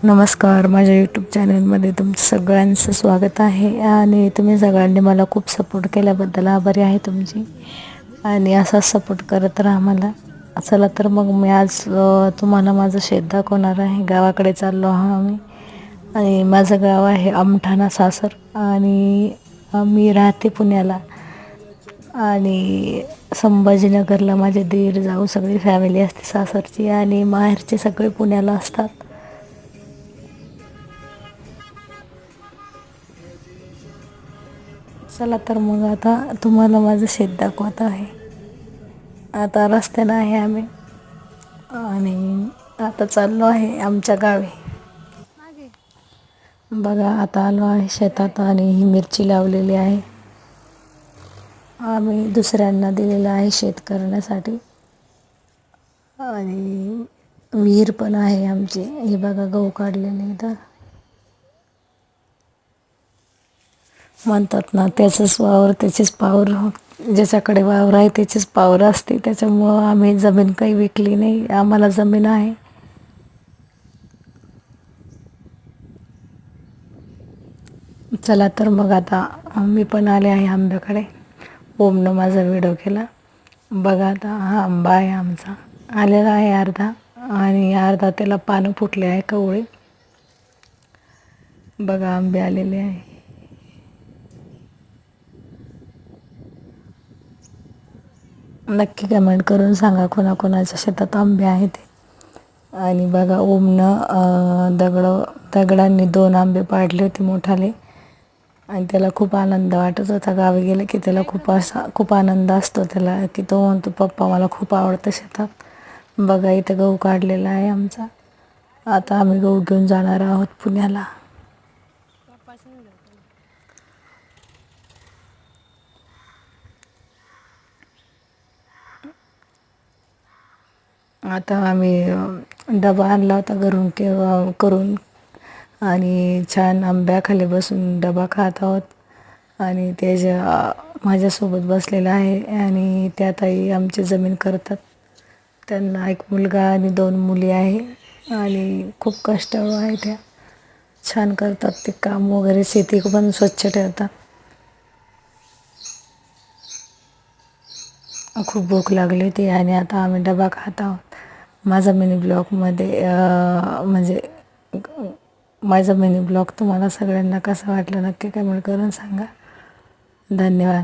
नमस्कार, माझ्या यूट्यूब चॅनलमध्ये तुमचं सगळ्यांचं स्वागत आहे. आणि तुम्ही सगळ्यांनी मला खूप सपोर्ट केल्याबद्दल आभारी आहे तुमची. आणि असाच सपोर्ट करत राहा मला. चला तर मग मी आज तुम्हाला माझं शेत दाखवणार आहे. गावाकडे चाललो आहो आम्ही. आणि माझं गाव आहे आमठाणा सासर. आणि मी राहते पुण्याला. आणि संभाजीनगरला माझे दीर जाऊ सगळी फॅमिली असते सासरची. आणि माहेरचे सगळे पुण्याला असतात. चला तर मग आता तुम्हाला माझं शेत दाखवत आहे. आता रस्त्यानं आहे आम्ही. आणि आता चाललो आहे आमच्या गावी. बघा आता आलो आहे शेतात. आणि ही मिरची लावलेली आहे. आम्ही दुसऱ्यांना दिलेलं आहे शेत करण्यासाठी. आणि विहीर पण आहे आमची. हे बघा गहू काढलेले इथं. म्हणतात ना, त्याचंच वावर त्याचीच पावर. ज्याच्याकडे वावर आहे त्याचीच पावर असते. त्याच्यामुळं आम्ही जमीन काही विकली नाही. आम्हाला जमीन आहे. चला तर मग आता मी पण आले आहे आंब्याकडे. ओमनं माझा व्हिडिओ केला. बघा आता हा आंबा आहे आमचा. आलेला आहे अर्धा. आणि अर्धा त्याला पानं फुटले आहे कवळे. बघा आंबे आलेले आहे. नक्की कमेंट करून सांगा कोणाकोणाच्या शेतात आंबे आहेत ते. आणि बघा ओमनं दगडांनी 2 आंबे पाडले होते मोठाले. आणि त्याला खूप आनंद वाटत होता. गावी गेलं की त्याला खूप आनंद असतो त्याला, की तो म्हणतो पप्पा मला खूप आवडतं शेतात. बघा इथं गहू काढलेला आहे आमचा. आता आम्ही गहू घेऊन जाणार आहोत पुण्याला. आता आम्ही डबा आणला होता घरून करून. आणि छान आंब्याखाली बसून डबा खात आहोत. आणि माझ्यासोबत बसलेला आहे. आणि त्या ताई आमची जमीन करतात. त्यांना 1 मुलगा आणि 2 मुली आहे. आणि खूप कष्टाळू आहे त्या. छान करतात ते काम वगैरे. शेती पण स्वच्छ ठेवतात. खूप भूक लागली होती. आणि आता आम्ही डबा खात आहोत. माझा मिनी ब्लॉगमध्ये म्हणजे माझा मिनी ब्लॉग तुम्हाला सगळ्यांना कसा वाटला नक्की कमेंट करून सांगा. धन्यवाद.